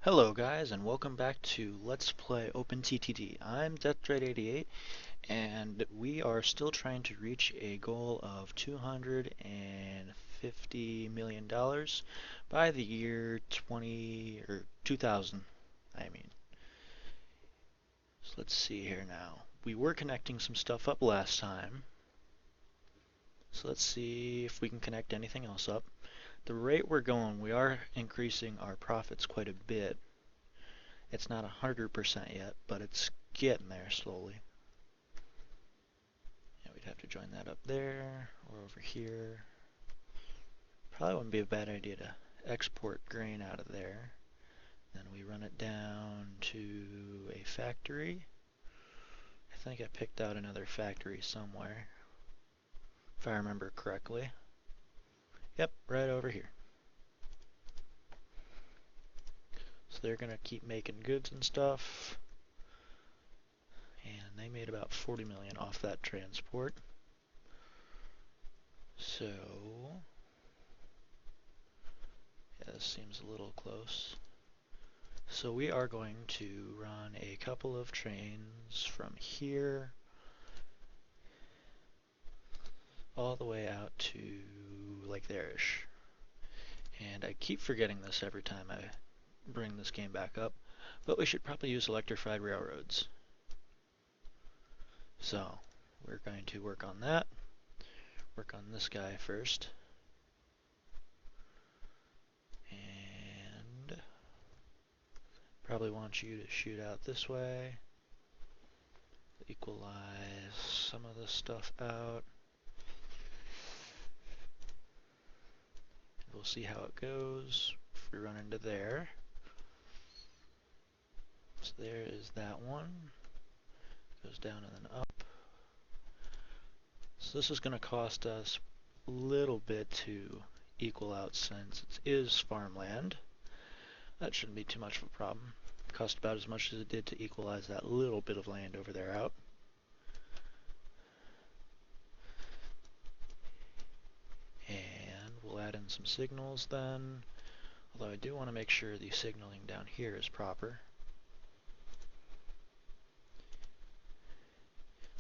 Hello guys, and welcome back to Let's Play OpenTTD. I'm DeathDread88 and we are still trying to reach a goal of $250 million by the year 2000, I mean. So let's see here now. We were connecting some stuff up last time. So let's see if we can connect anything else up. The rate we're going, we are increasing our profits quite a bit. It's not 100% yet, but it's getting there slowly. Yeah, we'd have to join that up there or over here. Probably wouldn't be a bad idea to export grain out of there. Then we run it down to a factory. I think I picked out another factory somewhere, if I remember correctly. Yep, right over here. So they're going to keep making goods and stuff. And they made about 40 million off that transport. So, yeah, this seems a little close. So we are going to run a couple of trains from here all the way out to like there-ish. And I keep forgetting this every time I bring this game back up, but we should probably use electrified railroads. So we're going to work on that. Work on this guy first. And probably want you to shoot out this way. Equalize some of this stuff out. We'll see how it goes if we run into there. So there is that one. Goes down and then up. So this is going to cost us a little bit to equal out since it is farmland. That shouldn't be too much of a problem. It cost about as much as it did to equalize that little bit of land over there out. And we'll add in some signals then. Although I do want to make sure the signaling down here is proper.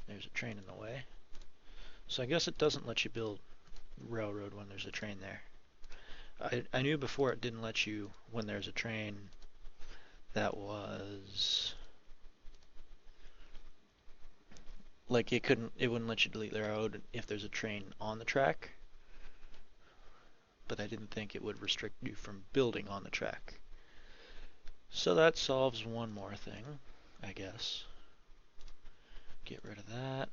There's a train in the way. So I guess it doesn't let you build railroad when there's a train there. I knew before it didn't let you when there's a train that was like it wouldn't let you delete the railroad if there's a train on the track, but I didn't think it would restrict you from building on the track. So that solves one more thing, I guess. Get rid of that.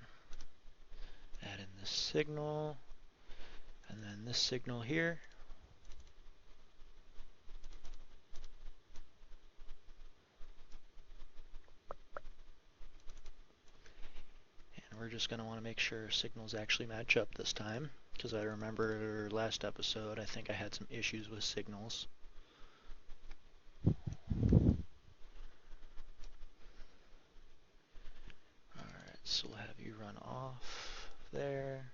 Add in this signal, and then this signal here. And we're just going to want to make sure signals actually match up this time, because I remember last episode I think I had some issues with signals. Alright, so we'll have you run off there.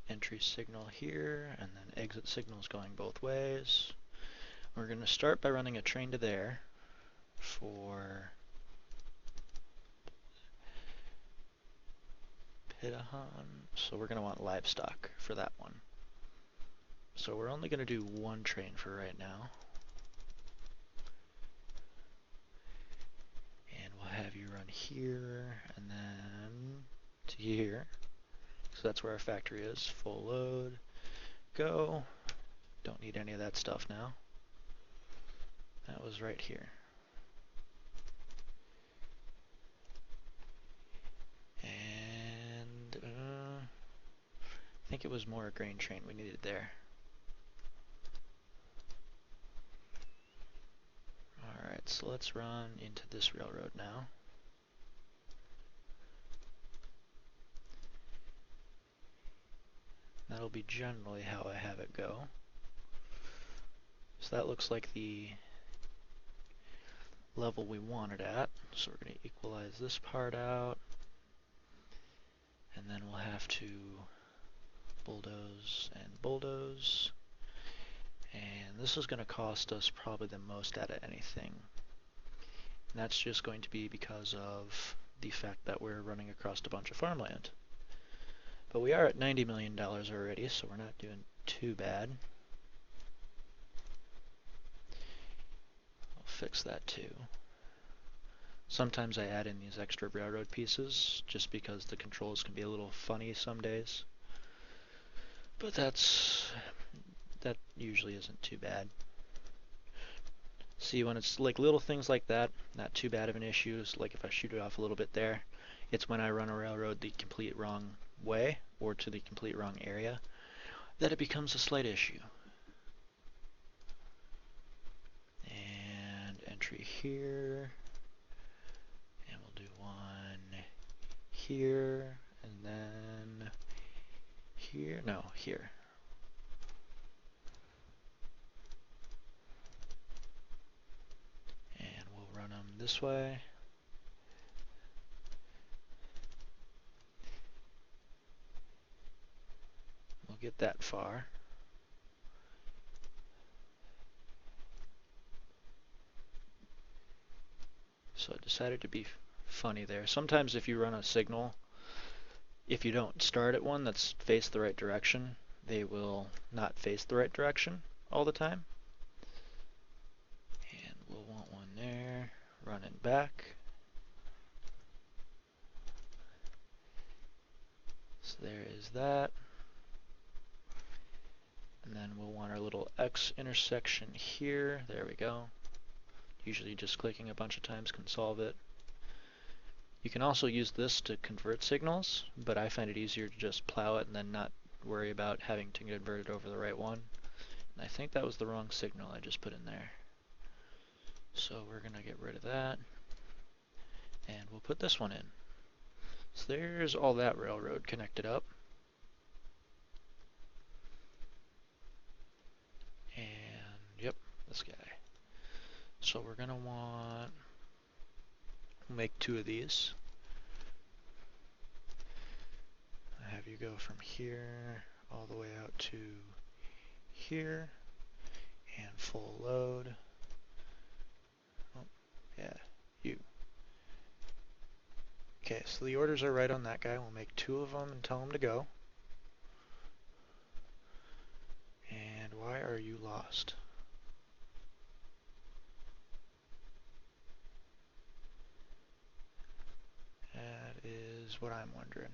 Entry signal here, and then exit signals going both ways. We're going to start by running a train to there for Pitahan. So we're going to want livestock for that one. So we're only going to do one train for right now. And we'll have you run here and then to here. So that's where our factory is. Full load. Go. Don't need any of that stuff now. That was right here. And I think it was more a grain train we needed there. Alright, so let's run into this railroad now. That'll be generally how I have it go. So that looks like the level we want it at. So we're going to equalize this part out. And then we'll have to bulldoze and bulldoze. And this is going to cost us probably the most out of anything. And that's just going to be because of the fact that we're running across a bunch of farmland. But we are at $90 million already, so we're not doing too bad. I'll fix that too. Sometimes I add in these extra railroad pieces just because the controls can be a little funny some days. But that usually isn't too bad. See, when it's like little things like that, not too bad of an issue. It's like if I shoot it off a little bit there, it's when I run a railroad the complete wrong way or to the complete wrong area that it becomes a slight issue. And entry here, and we'll do one here, and then here, no, here. And we'll run them this way. We'll get that far. So I decided to be funny there. Sometimes if you run a signal, if you don't start at one that's faced the right direction, they will not face the right direction all the time. And we'll want one there, running back. So there is that. And then we'll want our little X intersection here. There we go. Usually just clicking a bunch of times can solve it. You can also use this to convert signals, but I find it easier to just plow it and then not worry about having to convert it over the right one. And I think that was the wrong signal I just put in there. So we're going to get rid of that. And we'll put this one in. So there's all that railroad connected up. And yep, this guy. So we're going to want, we'll make two of these. I have you go from here all the way out to here and full load. Oh, yeah, you. Okay, so the orders are right on that guy. We'll make two of them and tell him to go. And why are you lost? That is what I'm wondering.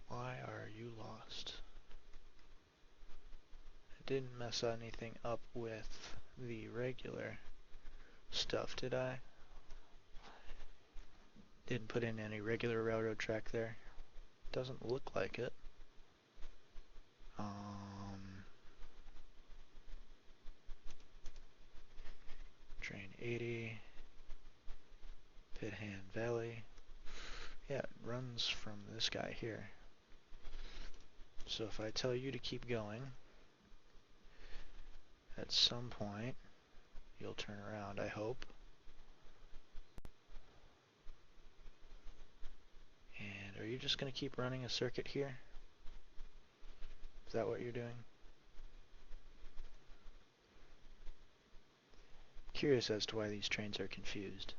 Why are you lost? I didn't mess anything up with the regular stuff, did I? Didn't put in any regular railroad track there. Doesn't look like it. Train 80, Pithan Valley. Yeah, it runs from this guy here. So if I tell you to keep going, at some point you'll turn around, I hope. And are you just going to keep running a circuit here? Is that what you're doing? Curious as to why these trains are confused.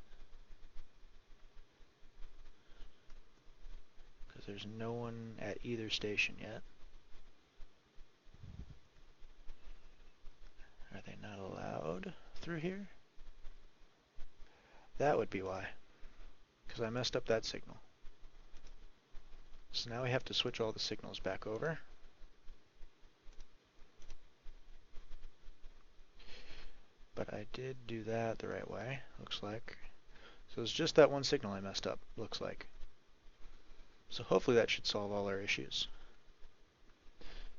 Because there's no one at either station yet. Are they not allowed through here? That would be why. Because I messed up that signal. So now we have to switch all the signals back over. But I did do that the right way, looks like. So it's just that one signal I messed up, looks like. So hopefully that should solve all our issues.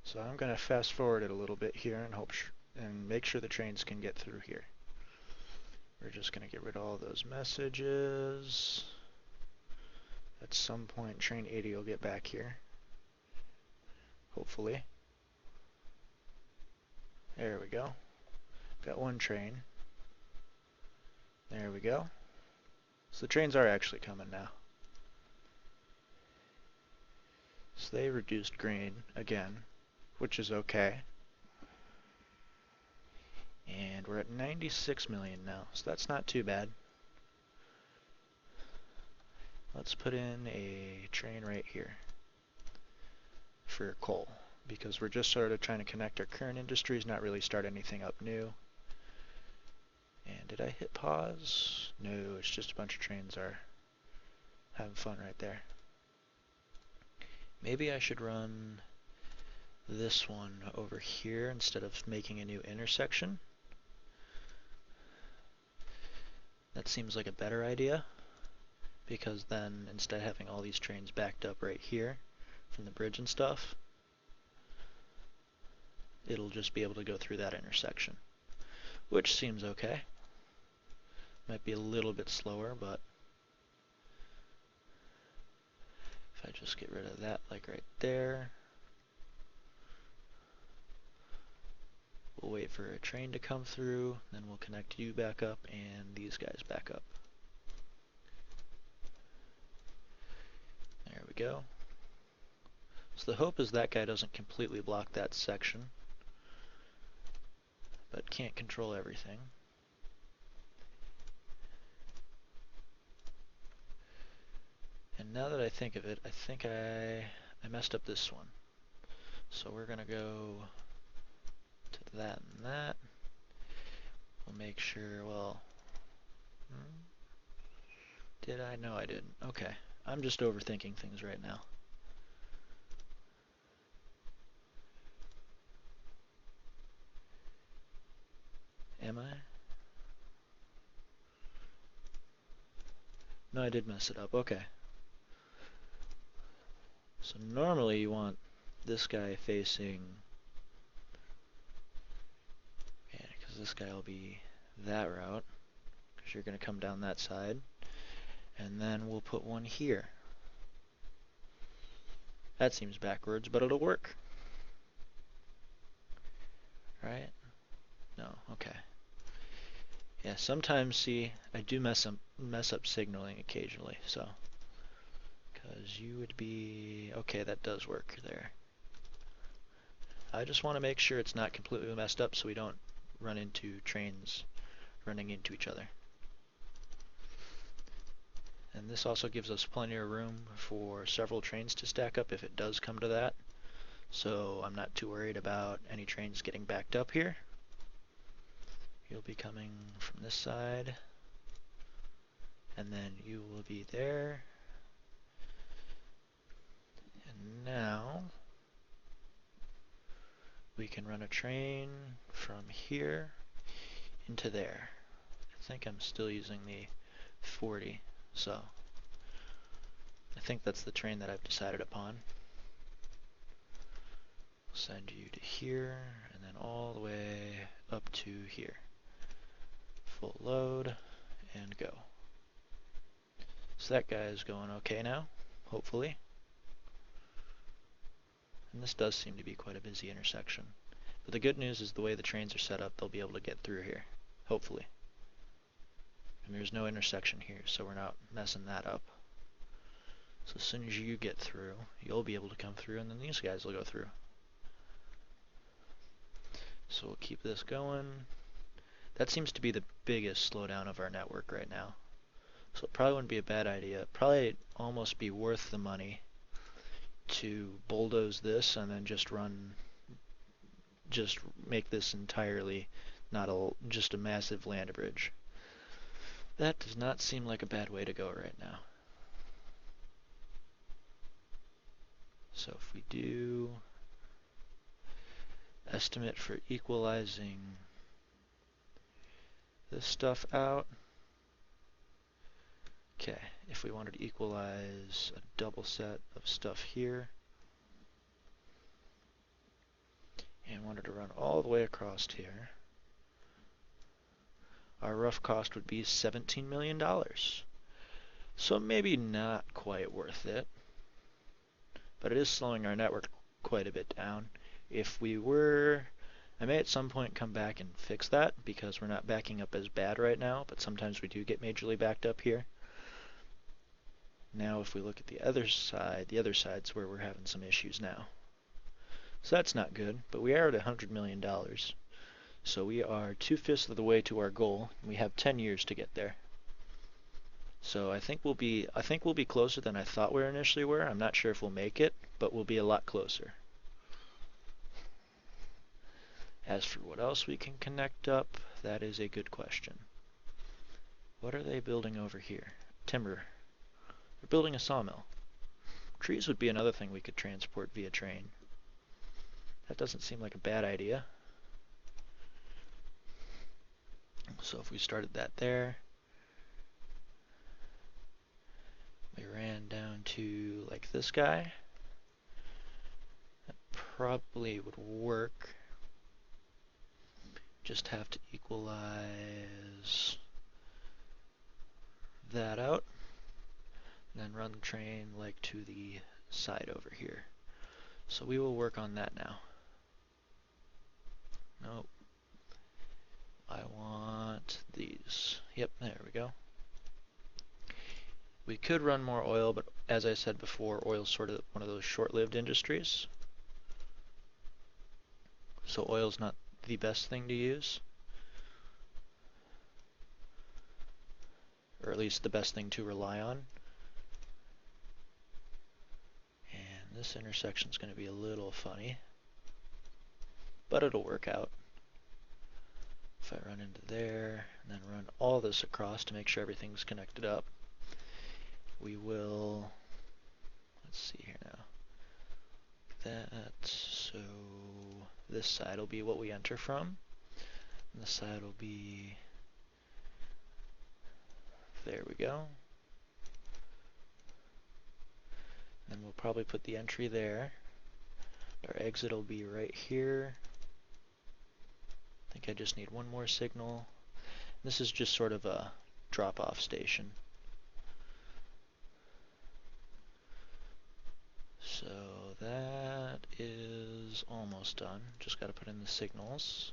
So I'm going to fast forward it a little bit here and hope and make sure the trains can get through here. We're just going to get rid of all those messages. At some point train 80 will get back here. Hopefully. There we go. Got one train. There we go. So the trains are actually coming now. So they reduced grain again, which is okay. And we're at 96 million now, so that's not too bad. Let's put in a train right here for coal, because we're just sort of trying to connect our current industries, not really start anything up new. And did I hit pause? No, it's just a bunch of trains are having fun right there. Maybe I should run this one over here instead of making a new intersection. That seems like a better idea, because then instead of having all these trains backed up right here from the bridge and stuff, it'll just be able to go through that intersection, which seems okay. Might be a little bit slower, but if I just get rid of that, like right there, we'll wait for a train to come through, then we'll connect you back up and these guys back up. There we go. So the hope is that guy doesn't completely block that section, but can't control everything. And now that I think of it, I think I messed up this one. So we're gonna go to that and that. We'll make sure, well, did I? No, I didn't. Okay, I'm just overthinking things right now. Am I? No, I did mess it up. Okay. So normally you want this guy facing, yeah, because this guy will be that route, because you're going to come down that side. And then we'll put one here. That seems backwards, but it'll work. Right? No, okay. Yeah, sometimes, see, I do mess up signaling occasionally, so. Because you would be, okay, that does work there. I just want to make sure it's not completely messed up so we don't run into trains running into each other. And this also gives us plenty of room for several trains to stack up if it does come to that. So I'm not too worried about any trains getting backed up here. You'll be coming from this side, and then you will be there. And now we can run a train from here into there. I think I'm still using the 40, so I think that's the train that I've decided upon. Send you to here, and then all the way up to here. Full load, and go. So that guy is going okay now, hopefully. And this does seem to be quite a busy intersection. But the good news is the way the trains are set up, they'll be able to get through here, hopefully. And there's no intersection here, so we're not messing that up. So as soon as you get through, you'll be able to come through, and then these guys will go through. So we'll keep this going. That seems to be the biggest slowdown of our network right now. So it probably wouldn't be a bad idea. Probably almost be worth the money to bulldoze this and then just make this entirely just a massive land bridge. That does not seem like a bad way to go right now. So if we do estimate for equalizing this stuff out, okay, if we wanted to equalize a double set of stuff here, and wanted to run all the way across here, our rough cost would be $17 million. So maybe not quite worth it, but it is slowing our network quite a bit down. If we were, I may at some point come back and fix that, because we're not backing up as bad right now, but sometimes we do get majorly backed up here. Now if we look at the other side's where we're having some issues now. So that's not good, but we are at $100 million. So we are 2/5 of the way to our goal. We have 10 years to get there. So I think we'll be closer than I thought we initially were. I'm not sure if we'll make it, but we'll be a lot closer. As for what else we can connect up, that is a good question. What are they building over here? Timber. They're building a sawmill. Trees would be another thing we could transport via train. That doesn't seem like a bad idea. So if we started that there, we ran down to like this guy, that probably would work. Just have to equalize that out, and then run the train like to the side over here. So we will work on that now. Nope. I want these. Yep, there we go. We could run more oil, but as I said before, oil's sort of one of those short-lived industries. So oil's not the best thing to use. Or at least the best thing to rely on. And this intersection's going to be a little funny, but it'll work out. If I run into there, and then run all this across to make sure everything's connected up, we will, let's see here now, that, so this side will be what we enter from, and this side will be, there we go. Then we'll probably put the entry there. Our exit will be right here. I think I just need one more signal. This is just sort of a drop-off station. So that is almost done. Just got to put in the signals.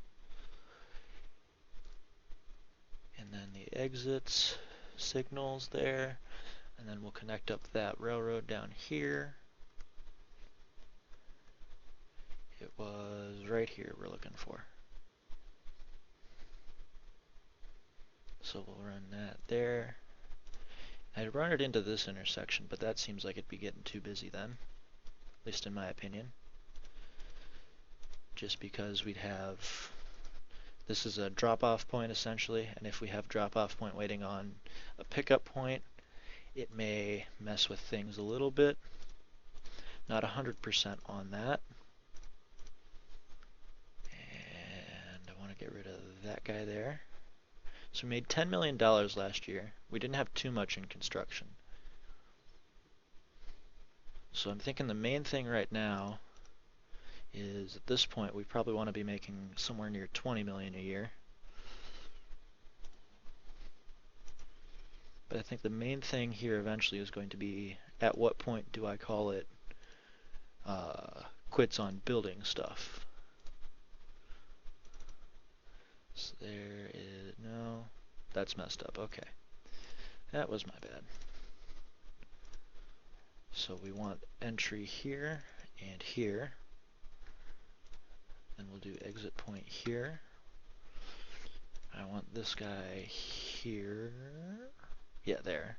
And then the exits, signals there. And then we'll connect up that railroad down here. It was right here we're looking for. So we'll run that there. I'd run it into this intersection, but that seems like it'd be getting too busy then, at least in my opinion. Just because we'd have, this is a drop-off point essentially, and if we have drop-off point waiting on a pickup point, it may mess with things a little bit. Not 100% on that. And I want to get rid of that guy there. So we made $10 million last year. We didn't have too much in construction. So I'm thinking the main thing right now is at this point we probably want to be making somewhere near 20 million a year. But I think the main thing here eventually is going to be at what point do I call it quits on building stuff. So there is, no, that's messed up, okay. That was my bad. So we want entry here and here. Then we'll do exit point here. I want this guy here. Yeah, there.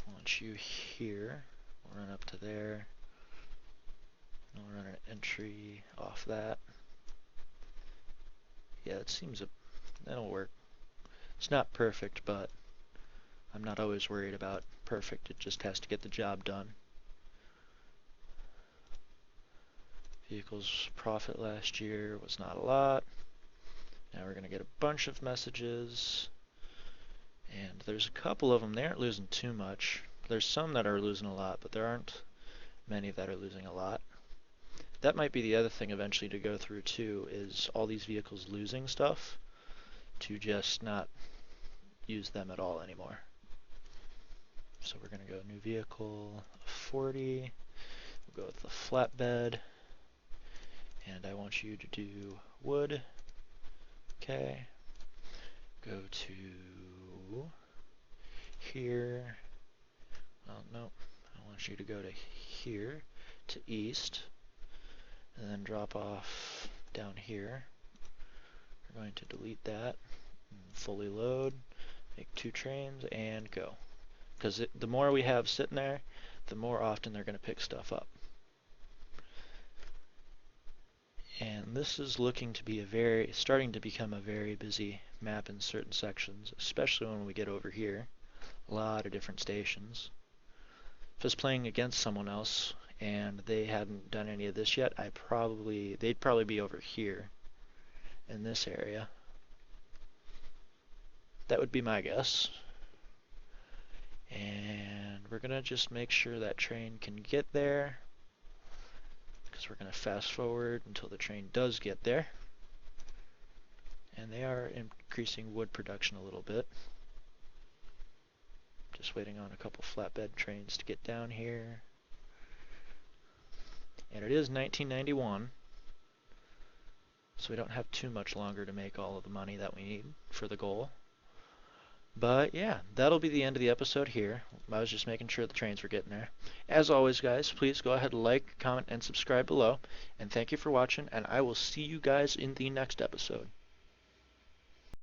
I want you here. We'll run up to there. We'll run an entry off that. Yeah, it seems that'll work. It's not perfect, but I'm not always worried about perfect. It just has to get the job done. Vehicles profit last year was not a lot. Now we're going to get a bunch of messages. And there's a couple of them. They aren't losing too much. There's some that are losing a lot, but there aren't many that are losing a lot. That might be the other thing eventually to go through too, is all these vehicles losing stuff, to just not use them at all anymore. So we're going to go new vehicle 40. We'll go with the flatbed. And I want you to do wood. Okay. Go to here. well, no, I want you to go to here, to east, and then drop off down here. We're going to delete that, fully load, make 2 trains, and go. Because the more we have sitting there, the more often they're going to pick stuff up. And this is looking to be starting to become a very busy map in certain sections, especially when we get over here. A lot of different stations. If I was playing against someone else and they hadn't done any of this yet, they'd probably be over here in this area. That would be my guess. And we're gonna just make sure that train can get there, because we're going to fast forward until the train does get there. And they are increasing wood production a little bit. Just waiting on a couple flatbed trains to get down here. And it is 1991, so we don't have too much longer to make all of the money that we need for the goal. But yeah, that'll be the end of the episode here. I was just making sure the trains were getting there. As always, guys, please go ahead and like, comment, and subscribe below. And thank you for watching, and I will see you guys in the next episode.